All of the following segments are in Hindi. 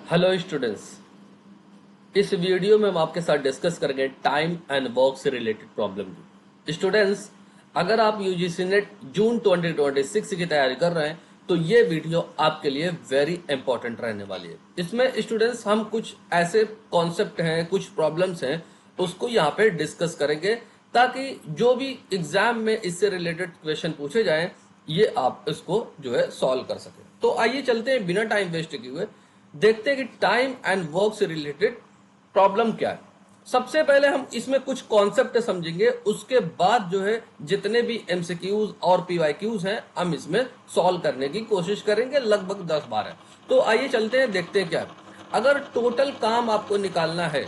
हेलो स्टूडेंट्स, इस वीडियो में हम आपके साथ डिस्कस करेंगे टाइम एंड वर्क से रिलेटेड प्रॉब्लम। स्टूडेंट्स, अगर आप यूजीसी नेट जून 2026 की तैयारी कर रहे हैं तो ये वीडियो आपके लिए वेरी इंपॉर्टेंट रहने वाली है। इसमें स्टूडेंट्स हम कुछ ऐसे कॉन्सेप्ट हैं, कुछ प्रॉब्लम्स हैं, उसको यहाँ पे डिस्कस करेंगे ताकि जो भी एग्जाम में इससे रिलेटेड क्वेश्चन पूछे जाएं ये आप इसको जो है सॉल्व कर सके। तो आइए चलते हैं बिना टाइम वेस्ट किए हुए, देखते हैं कि टाइम एंड वर्क से रिलेटेड प्रॉब्लम क्या है। सबसे पहले हम इसमें कुछ कॉन्सेप्ट समझेंगे, उसके बाद जो है जितने भी एमसीक्यूज और पीवाईक्यूज हैं हम इसमें सॉल्व करने की कोशिश करेंगे, लगभग 10-12। तो आइए चलते हैं, देखते हैं क्या है। अगर टोटल काम आपको निकालना है,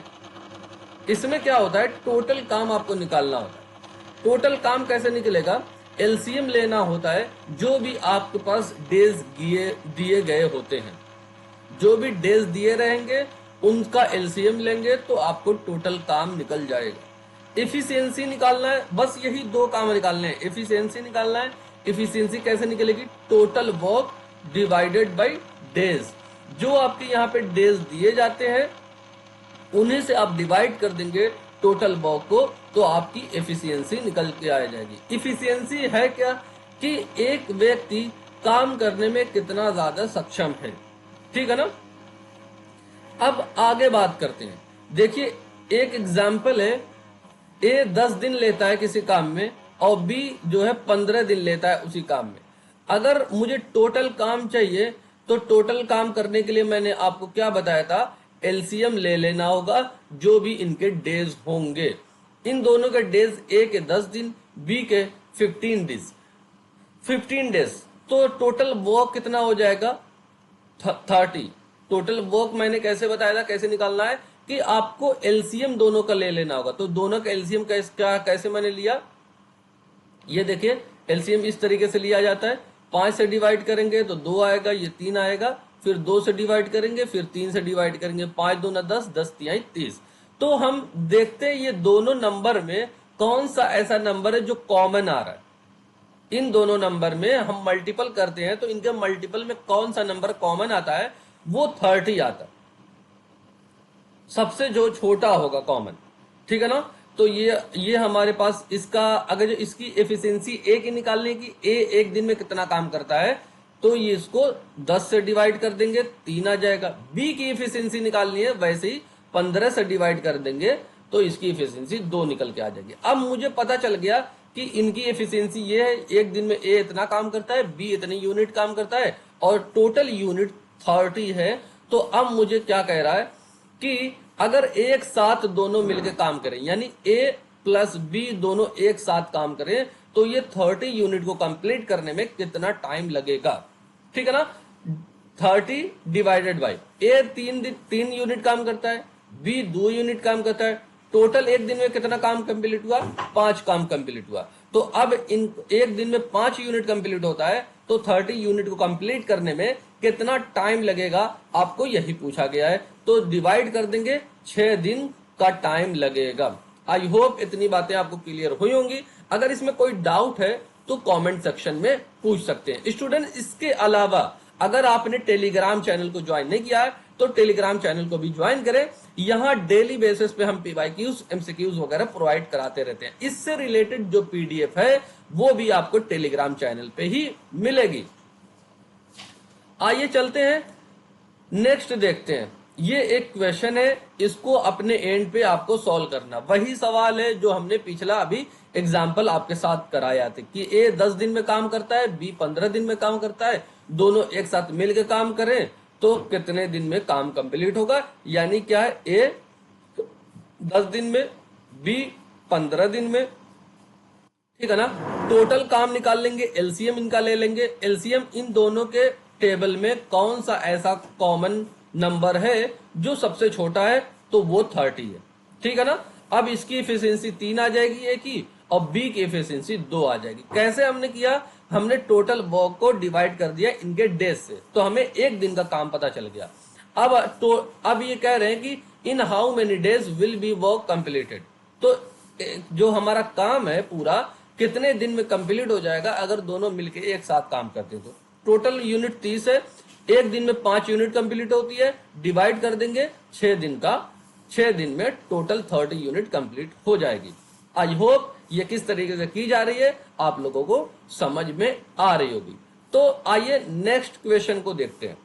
इसमें क्या होता है, टोटल काम आपको निकालना होता है। टोटल काम कैसे निकलेगा, एलसीएम लेना होता है। जो भी आपके पास डेज दिए गए होते हैं, जो भी डेज दिए रहेंगे उनका एलसीएम लेंगे तो आपको टोटल काम निकल जाएगा। एफिशिएंसी निकालना है, बस यही दो काम निकालने हैं। एफिशिएंसी निकालना है। एफिशिएंसी कैसे निकलेगी, total work divided by days. जो आपके यहाँ पे डेज दिए जाते हैं उन्हीं से आप डिवाइड कर देंगे टोटल वर्क को, तो आपकी एफिशिएंसी निकल के आ जाएगी। एफिशिएंसी है क्या कि एक व्यक्ति काम करने में कितना ज्यादा सक्षम है, ठीक है ना। अब आगे बात करते हैं। देखिए, एक एग्जाम्पल है, ए 10 दिन लेता है किसी काम में और बी जो है 15 दिन लेता है उसी काम में। अगर मुझे टोटल काम चाहिए तो टोटल काम करने के लिए मैंने आपको क्या बताया था, एलसीएम ले लेना होगा जो भी इनके डेज होंगे। इन दोनों के डेज, ए के 10 दिन, बी के 15 डेज, तो टोटल वर्क कितना हो जाएगा, 30। टोटल वर्क मैंने कैसे बताया था, कैसे निकालना है कि आपको एलसीएम दोनों का ले लेना होगा। तो दोनों का एलसीएम कैसे मैंने लिया, ये देखिए एलसीएम इस तरीके से लिया जाता है। 5 से डिवाइड करेंगे तो 2 आएगा, ये 3 आएगा, फिर 2 से डिवाइड करेंगे, फिर 3 से डिवाइड करेंगे, 5 दूना 10, 10 तिहाई 30। तो हम देखते हैं ये दोनों नंबर में कौन सा ऐसा नंबर है जो कॉमन आ रहा है। इन दोनों नंबर में हम मल्टीपल करते हैं तो इनके मल्टीपल में कौन सा नंबर कॉमन आता है, वो 30 आता है, सबसे जो छोटा होगा कॉमन, ठीक है ना। तो ये हमारे पास इसका, अगर जो इसकी एफिशिएंसी ए की निकालने की, ए एक दिन में कितना काम करता है, तो ये इसको 10 से डिवाइड कर देंगे, 3 आ जाएगा। बी की एफिशिएंसी निकालनी है, वैसे ही 15 से डिवाइड कर देंगे तो इसकी एफिशिएंसी 2 निकल के आ जाएगी। अब मुझे पता चल गया कि इनकी एफिशिएंसी ये है, एक दिन में ए इतना काम करता है, बी इतनी यूनिट काम करता है और टोटल यूनिट 30 है। तो अब मुझे क्या कह रहा है कि अगर एक साथ दोनों मिलकर काम करें, यानी ए प्लस बी दोनों एक साथ काम करें, तो ये 30 यूनिट को कंप्लीट करने में कितना टाइम लगेगा, ठीक है ना। 30 डिवाइडेड बाई ए 3 यूनिट काम करता है, बी 2 यूनिट काम करता है, टोटल एक दिन में कितना काम कंप्लीट हुआ, 5 काम कंप्लीट हुआ। तो अब इन एक दिन में 5 यूनिट कंप्लीट होता है, तो 30 यूनिट को कंप्लीट करने में कितना टाइम लगेगा, आपको यही पूछा गया है। तो डिवाइड कर देंगे, 6 दिन का टाइम लगेगा। आई होप इतनी बातें आपको क्लियर हुई होंगी। अगर इसमें कोई डाउट है तो कमेंट सेक्शन में पूछ सकते हैं। स्टूडेंट, इसके अलावा अगर आपने टेलीग्राम चैनल को ज्वाइन नहीं किया है तो टेलीग्राम चैनल को भी ज्वाइन करें। यहाँ डेली बेसिस पे हम पीवाईक्यूज, एमसीक्यूज वगैरह प्रोवाइड कराते रहते हैं। इससे रिलेटेड जो पीडीएफ है वो भी आपको टेलीग्राम चैनल पे ही मिलेगी। आइए चलते हैं, नेक्स्ट देखते हैं। ये एक क्वेश्चन है, इसको अपने एंड पे आपको सॉल्व करना। वही सवाल है जो हमने पिछला अभी एग्जाम्पल आपके साथ कराया था कि ए 10 दिन में काम करता है, बी 15 दिन में काम करता है, दोनों एक साथ मिलकर काम करें तो कितने दिन में काम कंप्लीट होगा। यानी क्या है, ए 10 दिन में, बी 15 दिन में, ठीक है ना। टोटल काम निकाल लेंगे, एलसीएम इनका ले लेंगे। एलसीएम इन दोनों के टेबल में कौन सा ऐसा कॉमन नंबर है जो सबसे छोटा है, तो वो 30 है, ठीक है ना। अब इसकी एफिशिएंसी 3 आ जाएगी ए की, और बी की एफिशिएंसी 2 आ जाएगी। कैसे हमने किया, हमने टोटल वर्क को डिवाइड कर दिया इनके डेज से, तो हमें एक दिन का काम पता चल गया। अब ये कह रहे हैं कि इन how many days will be work completed. तो जो हमारा काम है पूरा कितने दिन में कंप्लीट हो जाएगा अगर दोनों मिलके एक साथ काम करते हैं। तो टोटल यूनिट 30 है, एक दिन में 5 यूनिट कंप्लीट होती है, डिवाइड कर देंगे 6 दिन का, 6 दिन में टोटल 30 यूनिट कंप्लीट हो जाएगी। आई होप ये किस तरीके से की जा रही है आप लोगों को समझ में आ रही होगी। तो आइए नेक्स्ट क्वेश्चन को देखते हैं।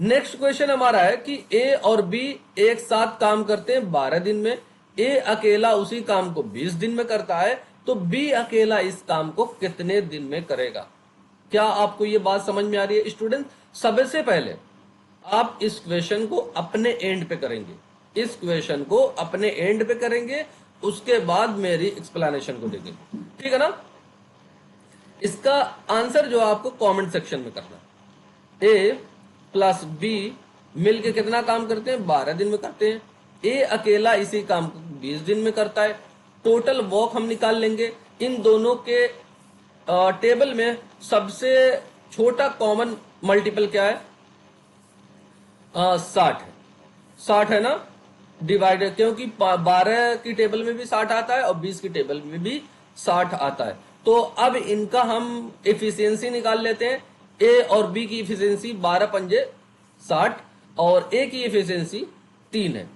नेक्स्ट क्वेश्चन हमारा है कि ए और बी एक साथ काम करते हैं 12 दिन में, ए अकेला उसी काम को 20 दिन में करता है, तो बी अकेला इस काम को कितने दिन में करेगा। क्या आपको ये बात समझ में आ रही है स्टूडेंट? सबसे पहले आप इस क्वेश्चन को अपने एंड पे करेंगे, इस क्वेश्चन को अपने एंड पे करेंगे, उसके बाद मेरी एक्सप्लेनेशन को देखेंगे, ठीक है ना। इसका आंसर जो आपको कमेंट सेक्शन में करना है। ए प्लस बी मिलके कितना काम करते हैं? 12 दिन में करते हैं। ए अकेला इसी काम को 20 दिन में करता है। टोटल वर्क हम निकाल लेंगे। इन दोनों के टेबल में सबसे छोटा कॉमन मल्टीपल क्या है? 60 है। 60 है ना, डिवाइडेड, क्योंकि 12 की टेबल में भी 60 आता है और 20 की टेबल में भी 60 आता है। तो अब इनका हम एफिशिएंसी निकाल लेते हैं। ए और बी की एफिशिएंसी 12 पंजे 60 और ए की एफिशिएंसी 3 है,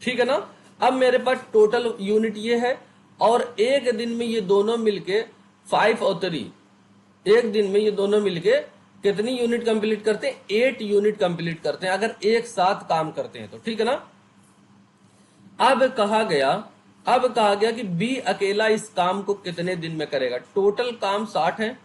ठीक है ना। अब मेरे पास टोटल यूनिट ये है और एक दिन में ये दोनों मिलके 5 और 3, एक दिन में ये दोनों मिलके कितनी यूनिट कंप्लीट करते हैं? 8 यूनिट कंप्लीट करते हैं अगर एक साथ काम करते हैं तो, ठीक है ना। अब कहा गया कि बी अकेला इस काम को कितने दिन में करेगा। टोटल काम 60 है,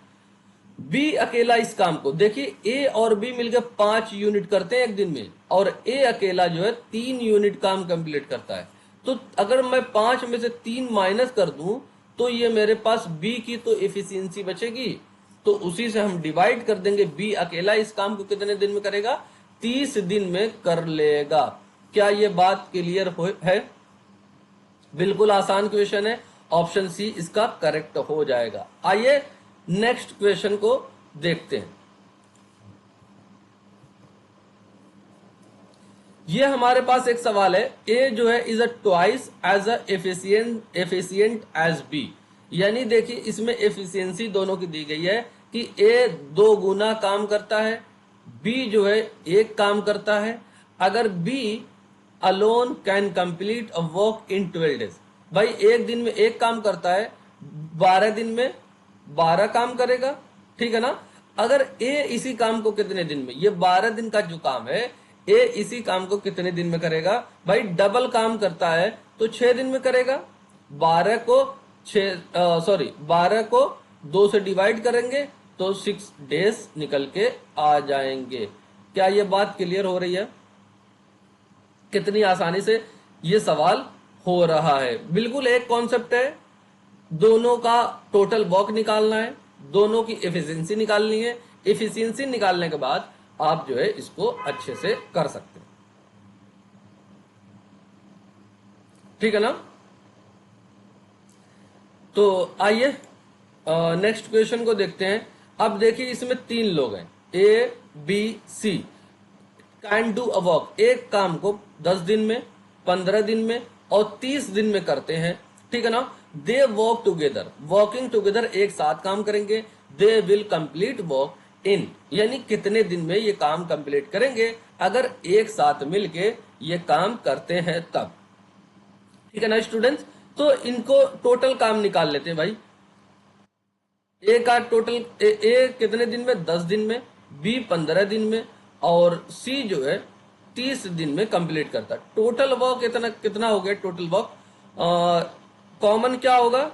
बी अकेला इस काम को, देखिए ए और बी मिलकर 5 यूनिट करते हैं एक दिन में और ए अकेला जो है 3 यूनिट काम कंप्लीट करता है। तो अगर मैं 5 में से 3 माइनस कर दूं तो ये मेरे पास बी की तो एफिशिएंसी बचेगी, तो उसी से हम डिवाइड कर देंगे। बी अकेला इस काम को कितने दिन में करेगा? 30 दिन में कर लेगा। क्या ये बात क्लियर है? बिल्कुल आसान क्वेश्चन है, ऑप्शन सी इसका करेक्ट हो जाएगा। आइए नेक्स्ट क्वेश्चन को देखते हैं। ये हमारे पास एक सवाल है, ए जो है is a twice as a efficient as B. यानी देखिए इसमें एफिशिएंसी दोनों की दी गई है कि ए 2 गुना काम करता है, बी जो है 1 काम करता है। अगर B alone can complete a work in 12 days, भाई एक दिन में 1 काम करता है, 12 दिन में 12 काम करेगा, ठीक है ना। अगर ए इसी काम को कितने दिन में, ये 12 दिन का जो काम है, ए इसी काम को कितने दिन में करेगा? भाई डबल काम करता है तो 6 दिन में करेगा। 12 को 2 से डिवाइड करेंगे तो 6 डेज निकल के आ जाएंगे। क्या ये बात क्लियर हो रही है? कितनी आसानी से ये सवाल हो रहा है। बिल्कुल एक कॉन्सेप्ट है, दोनों का टोटल वर्क निकालना है, दोनों की एफिशिएंसी निकालनी है। एफिशिएंसी निकालने के बाद आप जो है इसको अच्छे से कर सकते हैं, ठीक है ना। तो आइए नेक्स्ट क्वेश्चन को देखते हैं। अब देखिए इसमें 3 लोग हैं, A B C, can do a work, एक काम को 10 दिन में, 15 दिन में और 30 दिन में करते हैं, ठीक है ना। दे वर्क टुगेदर, वर्किंग टुगेदर, एक साथ काम करेंगे। They will complete work in, यानी कितने दिन में ये काम कंप्लीट करेंगे अगर एक साथ मिलके ये काम करते हैं तब, ठीक है ना स्टूडेंट्स। तो इनको टोटल काम निकाल लेते हैं भाई। ए का टोटल ए कितने दिन में? 10 दिन में, बी 15 दिन में और सी जो है 30 दिन में कंप्लीट करता है। टोटल वर्क कितना हो गया? टोटल वर्क कॉमन क्या होगा?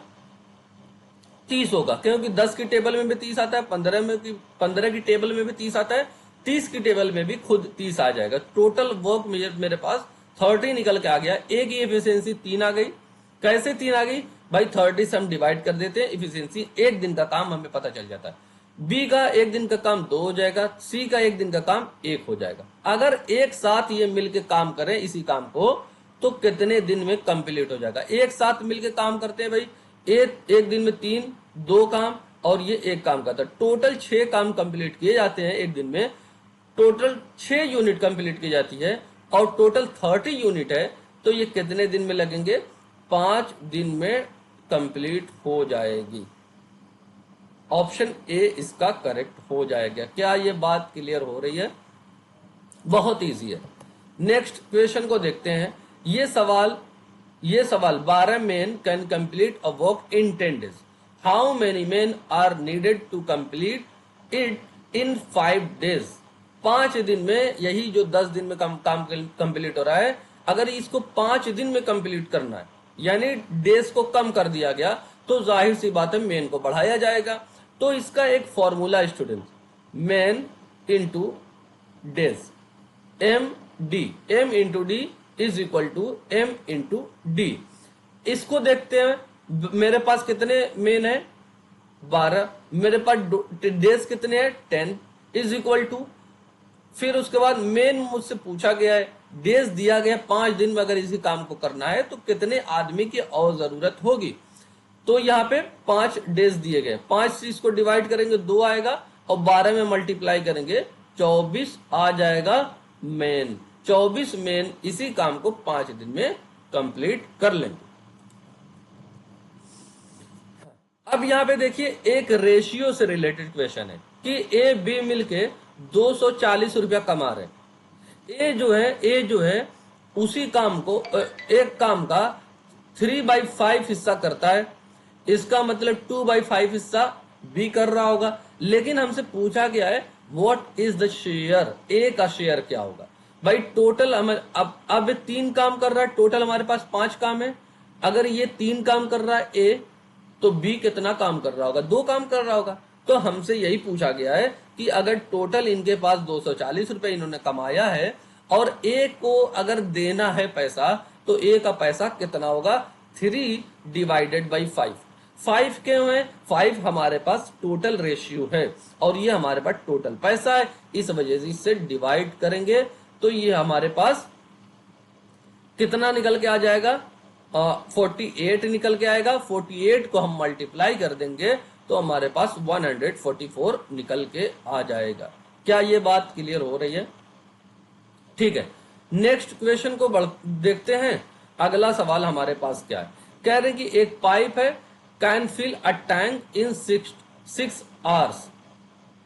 30 होगा, क्योंकि 10 की टेबल में भी 30 आता है, 15 की टेबल में भी 30 आता है, 30 की टेबल में भी खुद 30 आ जाएगा। टोटल वर्क मेरे पास 30 निकल के आ गया। ए की एफिशिएंसी 3 आ गई। कैसे 3 आ गई भाई? 30 से हम डिवाइड कर देते हैं, एफिशिएंसी एक दिन का काम हमें पता चल जाता है। बी का एक दिन का काम 2 हो जाएगा, सी का एक दिन का काम 1 हो जाएगा। अगर एक साथ ये मिलके काम करें इसी काम को तो कितने दिन में कंप्लीट हो जाएगा? एक साथ मिलके काम करते हैं भाई, एक दिन में 2 काम और ये 1 काम करता है। टोटल 6 काम कंप्लीट किए जाते हैं एक दिन में, टोटल 6 यूनिट कंप्लीट की जाती है और टोटल 30 यूनिट है, तो ये कितने दिन में लगेंगे? 5 दिन में कंप्लीट हो जाएगी। ऑप्शन ए इसका करेक्ट हो जाएगा। क्या ये बात क्लियर हो रही है? बहुत इजी है। नेक्स्ट क्वेश्चन को देखते हैं। ये सवाल 12 men can complete a work in 10 days. How many men are needed to complete it in 5 days. 5 दिन में, यही जो 10 दिन में काम कंप्लीट हो रहा है, अगर इसको 5 दिन में कंप्लीट करना है, यानी डेज को कम कर दिया गया, तो जाहिर सी बात है मेन को बढ़ाया जाएगा। तो इसका एक formula student, men into days, M into D is equal to M into D. इसको देखते हैं, मेरे पास कितने मेन है? 12। मेरे पास डेज कितने हैं? 10 इज इक्वल टू, फिर उसके बाद मेन मुझसे पूछा गया है, डेज दिया गया 5 दिन में अगर इसी काम को करना है तो कितने आदमी की और जरूरत होगी। तो यहाँ पे 5 डेज दिए गए, 5 से इसको डिवाइड करेंगे 2 आएगा, और 12 में मल्टीप्लाई करेंगे 24 आ जाएगा मेन। 24 मेन इसी काम को 5 दिन में कंप्लीट कर लेंगे। अब यहाँ पे देखिए एक रेशियो से रिलेटेड क्वेश्चन है कि ए बी मिलके 240 रुपया कमा रहे। ए जो है उसी काम को, एक काम का 3/5 हिस्सा करता है, इसका मतलब 2/5 हिस्सा बी कर रहा होगा। लेकिन हमसे पूछा गया है व्हाट इज द शेयर, ए का शेयर क्या होगा। भाई टोटल हम अब 3 काम कर रहा है, टोटल हमारे पास 5 काम है। अगर ये 3 काम कर रहा है ए, तो बी कितना काम कर रहा होगा? 2 काम कर रहा होगा। तो हमसे यही पूछा गया है कि अगर टोटल इनके पास 240 रुपए इन्होंने कमाया है और ए को अगर देना है पैसा, तो ए का पैसा कितना होगा? 3/5। 5 क्यों है? 5 हमारे पास टोटल रेशियो है और ये हमारे पास टोटल पैसा है, इस वजह से इससे डिवाइड करेंगे तो ये हमारे पास कितना निकल के आ जाएगा? 48 निकल के आएगा। 48 को हम मल्टीप्लाई कर देंगे तो हमारे पास 144 निकल के आ जाएगा। क्या ये बात क्लियर हो रही है? ठीक है, नेक्स्ट क्वेश्चन को देखते हैं। अगला सवाल हमारे पास क्या है? कह रहे हैं कि एक पाइप है, can fill a tank in 6 hours.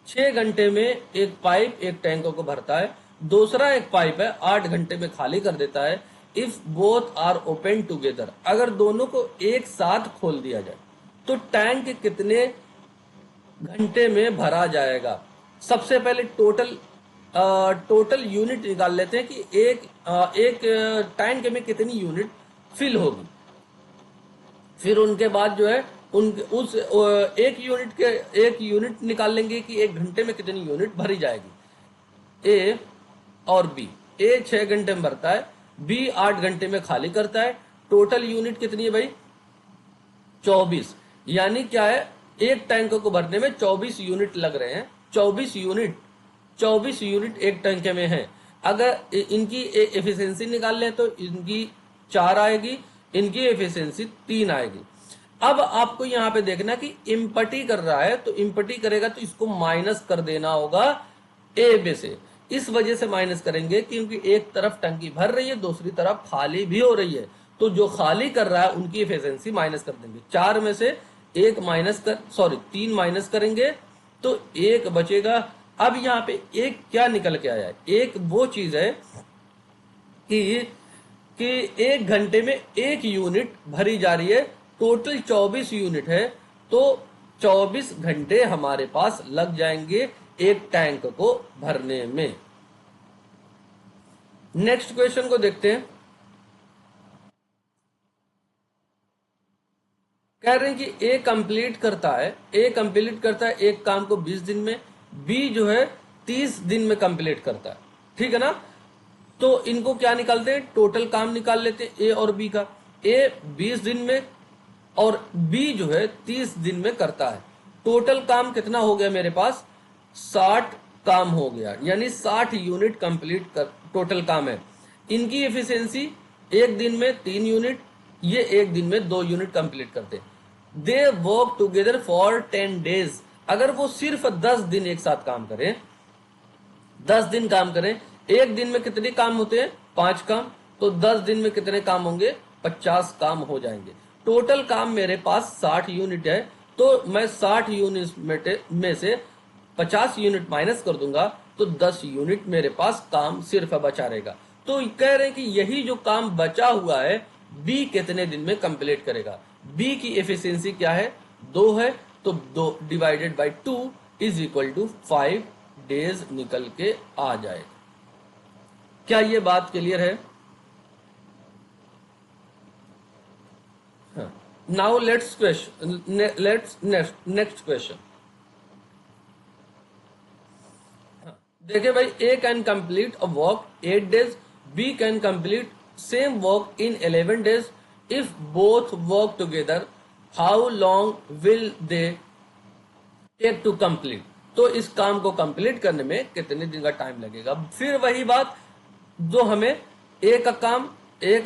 6 घंटे में एक पाइप एक टैंक को भरता है। दूसरा एक पाइप है 8 घंटे में खाली कर देता है। If both are open together, अगर दोनों को एक साथ खोल दिया जाए तो टैंक कितने घंटे में भरा जाएगा? सबसे पहले टोटल यूनिट निकाल लेते हैं कि एक टैंक में कितनी यूनिट फिल होगी। फिर उनके बाद जो है उस एक यूनिट निकाल लेंगे कि 1 घंटे में कितनी यूनिट भरी जाएगी। ए और बी, ए 6 घंटे में भरता है, बी 8 घंटे में खाली करता है। टोटल यूनिट कितनी है भाई? 24। यानी क्या है, एक टैंक को भरने में 24 यूनिट लग रहे हैं। 24 यूनिट एक टैंक में है। अगर इनकी एफिशिएंसी निकाल लें तो इनकी 4 आएगी, इनकी एफिशिएंसी 3 आएगी। अब आपको यहां पे देखना कि इम्पटी कर रहा है, तो इम्पटी करेगा तो इसको माइनस कर देना होगा ए बे से। इस वजह से माइनस करेंगे क्योंकि एक तरफ टंकी भर रही है, दूसरी तरफ खाली भी हो रही है, तो जो खाली कर रहा है उनकी एफिशिएंसी माइनस कर देंगे। 4 में से 3 माइनस करेंगे तो 1 बचेगा। अब यहाँ पे एक क्या निकल के आया है? एक वो चीज है कि 1 घंटे में 1 यूनिट भरी जा रही है। टोटल 24 यूनिट है, तो 24 घंटे हमारे पास लग जाएंगे एक टैंक को भरने में। नेक्स्ट क्वेश्चन को देखते हैं। कह रहे हैं कि ए कंप्लीट करता है एक काम को 20 दिन में, बी जो है 30 दिन में कंप्लीट करता है। ठीक है ना? तो इनको क्या निकालते हैं? टोटल काम निकाल लेते हैं ए और बी का। ए 20 दिन में और बी जो है 30 दिन में करता है। टोटल काम कितना हो गया मेरे पास? 60 काम हो गया, यानी 60 यूनिट कंप्लीट कर टोटल काम है। इनकी एफिशिएंसी एक दिन में 3 यूनिट, ये एक दिन में 2 यूनिट कंप्लीट करते। दे वर्क टुगेदर फॉर 10 डेज। अगर वो सिर्फ 10 दिन एक साथ काम करें, 10 दिन काम करें, एक दिन में कितने काम होते हैं? 5 काम। तो 10 दिन में कितने काम होंगे? 50 काम हो जाएंगे। टोटल काम मेरे पास 60 यूनिट है, तो मैं 60 यूनिट में से 50 यूनिट माइनस कर दूंगा तो 10 यूनिट मेरे पास काम सिर्फ बचा रहेगा। तो कह रहे हैं कि यही जो काम बचा हुआ है बी कितने दिन में कंप्लीट करेगा। बी की एफिशिएंसी क्या है, 2 है, तो 2 divided by 2 is equal to 5 days निकल के आ जाएगा। क्या ये बात क्लियर है? Now let's next question. देखिए भाई, A can complete a work 8 days, B can complete same work in 11 days. If both work together how long will they take to complete. तो इस काम को कंप्लीट करने में कितने दिन का टाइम लगेगा। फिर वही बात, जो हमें ए का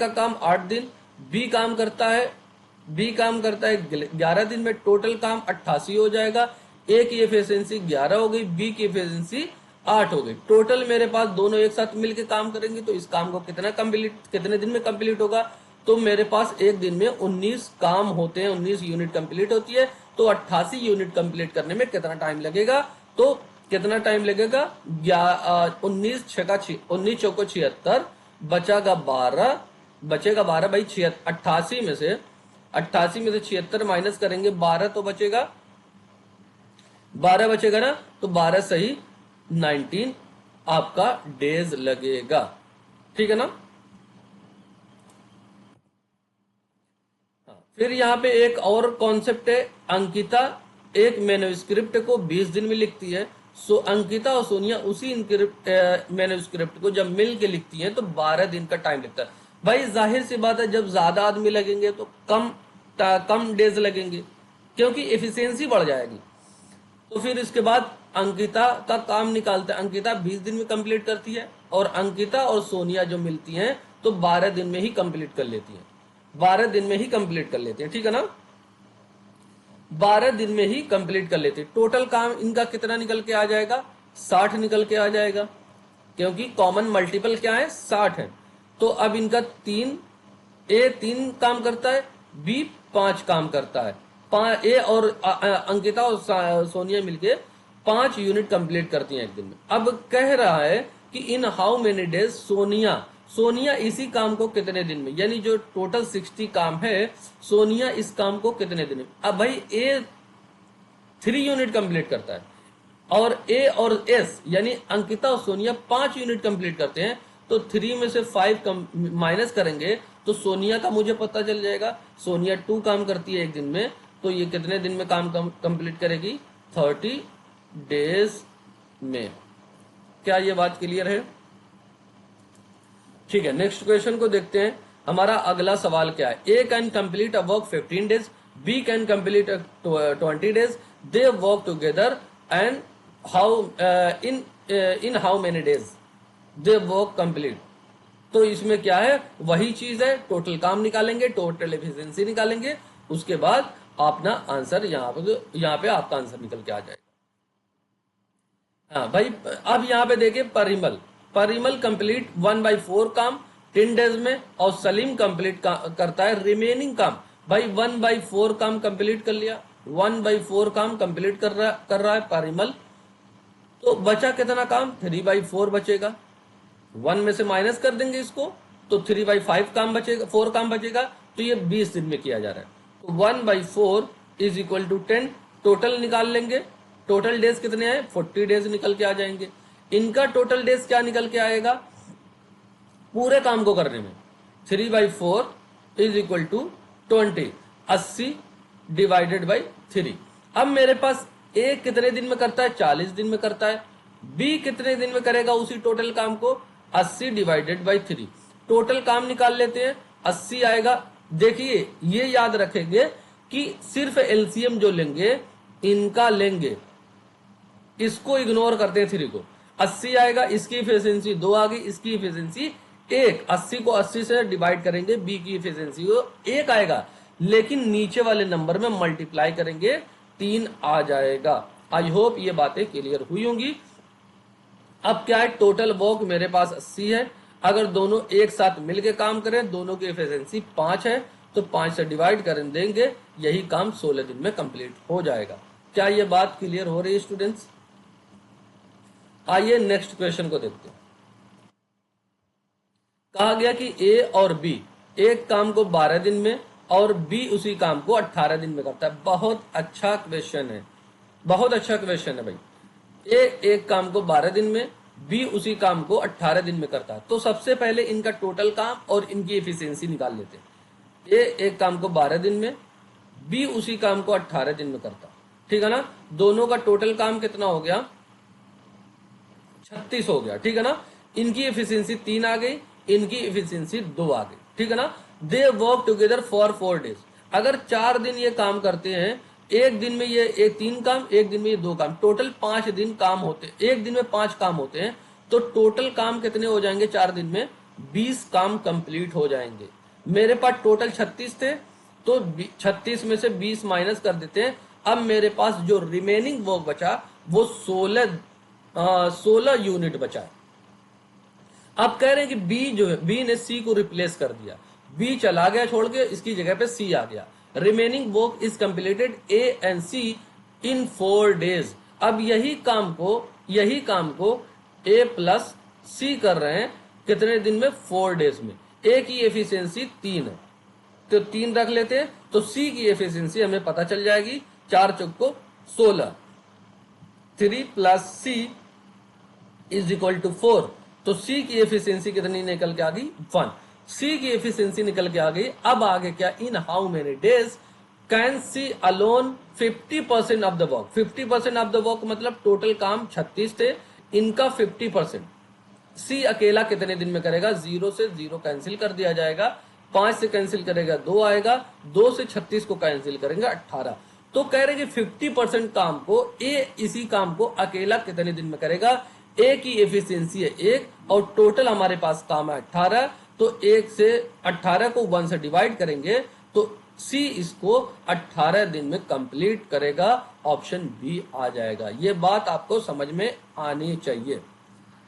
काम 8 दिन, बी काम करता है 11 दिन में, टोटल काम 88 हो जाएगा। ए की एफिशिएंसी 11 हो गई, बी की एफिशिएंसी 8 हो गई। टोटल मेरे पास दोनों एक साथ मिलकर काम करेंगे तो इस काम को कितने दिन में कंप्लीट होगा। तो मेरे पास एक दिन में 19 काम होते हैं, 19 यूनिट कंप्लीट होती है। तो 88 यूनिट कंप्लीट करने में कितना टाइम लगेगा। तो कितना टाइम लगेगा, 19 चौको 76, बचेगा 12 भाई 88 में से 76 माइनस करेंगे 12 तो बचेगा 12 बचेगा ना, तो 12 सही 19 आपका डेज लगेगा। ठीक है ना। फिर यहाँ पे एक और कॉन्सेप्ट है, अंकिता एक मैन्युस्क्रिप्ट को 20 दिन में लिखती है। सो अंकिता और सोनिया उसी मैन्युस्क्रिप्ट को जब मिल के लिखती हैं तो 12 दिन का टाइम लगता है। भाई जाहिर सी बात है, जब ज्यादा आदमी लगेंगे तो कम डेज लगेंगे, क्योंकि एफिशिएंसी बढ़ जाएगी। तो फिर इसके बाद अंकिता का काम निकालते हैं। अंकिता 20 दिन में कंप्लीट करती है और अंकिता और सोनिया जो मिलती हैं तो 12 दिन में ही कंप्लीट कर लेती हैं। 12 दिन में ही कंप्लीट कर लेते हैं, ठीक है ना। 12 दिन में ही कंप्लीट कर लेते हैं। टोटल काम इनका कितना निकल के आ जाएगा, 60 निकल के आ जाएगा, क्योंकि कॉमन मल्टीपल क्या है, 60 है। तो अब इनका 3 काम करता है, बी 5 काम करता है। ए और अंकिता और सोनिया मिलके 5 यूनिट कंप्लीट करती हैं एक दिन में। अब कह रहा है कि इन हाउ मेनी डेज सोनिया इसी काम को कितने दिन में, यानी जो टोटल 60 काम है, सोनिया इस काम को कितने दिन में। अब भाई ए 3 यूनिट कंप्लीट करता है और ए और एस यानी अंकिता और सोनिया 5 यूनिट कंप्लीट करते हैं। तो 3 में से 5 माइनस करेंगे तो सोनिया का मुझे पता चल जाएगा। सोनिया 2 काम करती है एक दिन में, तो ये कितने दिन में काम कंप्लीट करेगी, 30 डेज में। क्या ये बात क्लियर है? ठीक है, नेक्स्ट क्वेश्चन को देखते हैं। हमारा अगला सवाल क्या है, A can complete a work 15 days, B can complete 20 days, they work together and how in how many days they work complete. तो इसमें क्या है, वही चीज है, टोटल काम निकालेंगे, टोटल एफिशिएंसी निकालेंगे, उसके बाद अपना आंसर यहाँ पे आपका आंसर निकल के आ जाएगा। हाँ भाई, अब यहाँ पे देखिए, परिमल कंप्लीट 1/4 काम 10 डेज में और सलीम कंप्लीट करता है रिमेनिंग काम। भाई 1/4 काम कंप्लीट कर लिया, 1/4 काम कंप्लीट कर रहा है परिमल। तो बचा कितना काम, 3/4 बचेगा। 1 में से माइनस कर देंगे इसको तो 3/5 काम बचेगा, 4 काम बचेगा। तो ये 20 दिन में किया जा रहा है। तो 1/4 इज इक्वल टू 10। टोटल निकाल लेंगे, टोटल डेज कितने हैं, 40 डेज निकल के आ जाएंगे। इनका टोटल डेज क्या निकल के आएगा पूरे काम को करने में, 3/4 is equal to 20, 80 divided by 3। अब मेरे पास ए कितने दिन में करता है, 40 दिन में करता है। बी कितने दिन में करेगा उसी टोटल काम को, 80 डिवाइडेड बाई 3। टोटल काम निकाल लेते हैं, 80 आएगा। देखिए ये याद रखेंगे कि सिर्फ एलसीएम जो लेंगे इनका लेंगे, इसको इग्नोर करते हैं 3 को। 80 आएगा, इसकी एफिशिएंसी 2 आ गई, इसकी एफिशिएंसी 1। 80 को 80 से डिवाइड करेंगे, बी की एफिशिएंसी को 1 आएगा, लेकिन नीचे वाले नंबर में मल्टीप्लाई करेंगे 3 आ जाएगा। आई होप ये बातें क्लियर हुई होंगी। अब क्या है, टोटल वर्क मेरे पास 80 है। अगर दोनों एक साथ मिलके काम करें, दोनों की एफिशिएंसी 5 है, तो 5 से डिवाइड कर देंगे, यही काम 16 दिन में कंप्लीट हो जाएगा। क्या ये बात क्लियर हो रही है स्टूडेंट्स? आइए नेक्स्ट क्वेश्चन को देखते हैं। कहा गया कि ए और बी एक काम को 12 दिन में और बी उसी काम को 18 दिन में करता है। बहुत अच्छा क्वेश्चन है, बहुत अच्छा क्वेश्चन है भाई। ए एक काम को 12 दिन में, बी उसी काम को 18 दिन में करता है। तो सबसे पहले इनका टोटल काम और इनकी एफिशिएंसी निकाल लेते हैं। ए एक काम को 12 दिन में, बी उसी काम को 18 दिन में करता है, ठीक है ना। दोनों का टोटल काम कितना हो गया? 36 हो गया, ठीक है ना। इनकी एफिशिएंसी 3 आ गई, इनकी एफिशिएंसी 2 आ गई, ठीक है ना। दे वर्क टुगेदर फॉर 4 डेज। अगर 4 दिन ये काम करते हैं, एक दिन में ये 3 काम, एक दिन में ये 2 काम, टोटल 5 दिन काम होते हैं। एक दिन में 5 काम होते हैं, तो टोटल काम कितने हो जाएंगे 4 दिन में? 20 काम कंप्लीट हो जाएंगे। मेरे पास टोटल 36 थे, तो 36 में से 20 माइनस कर देते हैं। अब मेरे पास जो रिमेनिंग वर्क बचा वो 16 यूनिट बचा है। अब कह रहे हैं कि बी जो है, बी ने सी को रिप्लेस कर दिया, बी चला गया छोड़ के, इसकी जगह पे सी आ गया। Remaining work is completed A and C in 4 days. अब यही काम को ए प्लस सी कर रहे हैं कितने दिन में? 4 डेज में। ए की एफिशिएंसी 3 है, तो 3 रख लेते हैं, तो सी की एफिशिएंसी हमें पता चल जाएगी, 4 चौक को 16, 3 plus C is equal to 4। तो सी की एफिशिएंसी कितनी निकल के आ गई? 1। सी की एफिशिएंसी निकल के आ गई। अब आगे क्या? In how many days can C alone 50% of the work. 50% of the work मतलब टोटल काम 36 थे, इनका 50% सी अकेला कितने दिन में करेगा? 0 से 0 कैंसिल कर दिया जाएगा, 5 से कैंसिल करेगा 2 आएगा, 2 से 36 को कैंसिल करेंगे 18। तो कह रहे कि 50% काम को ए इसी काम को अकेला कितने दिन में करेगा? ए की एफिशिएंसी है 1 और टोटल हमारे पास काम है 18, तो 1 से 18 को 1 से डिवाइड करेंगे तो सी इसको 18 दिन में कंप्लीट करेगा। ऑप्शन बी आ जाएगा। ये बात आपको समझ में आनी चाहिए।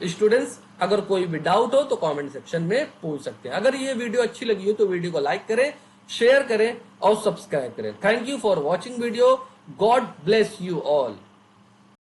स्टूडेंट्स, अगर कोई भी डाउट हो तो कमेंट सेक्शन में पूछ सकते हैं। अगर ये वीडियो अच्छी लगी हो तो वीडियो को लाइक करें, शेयर करें और सब्सक्राइब करें। Thank you for watching video. God bless you all.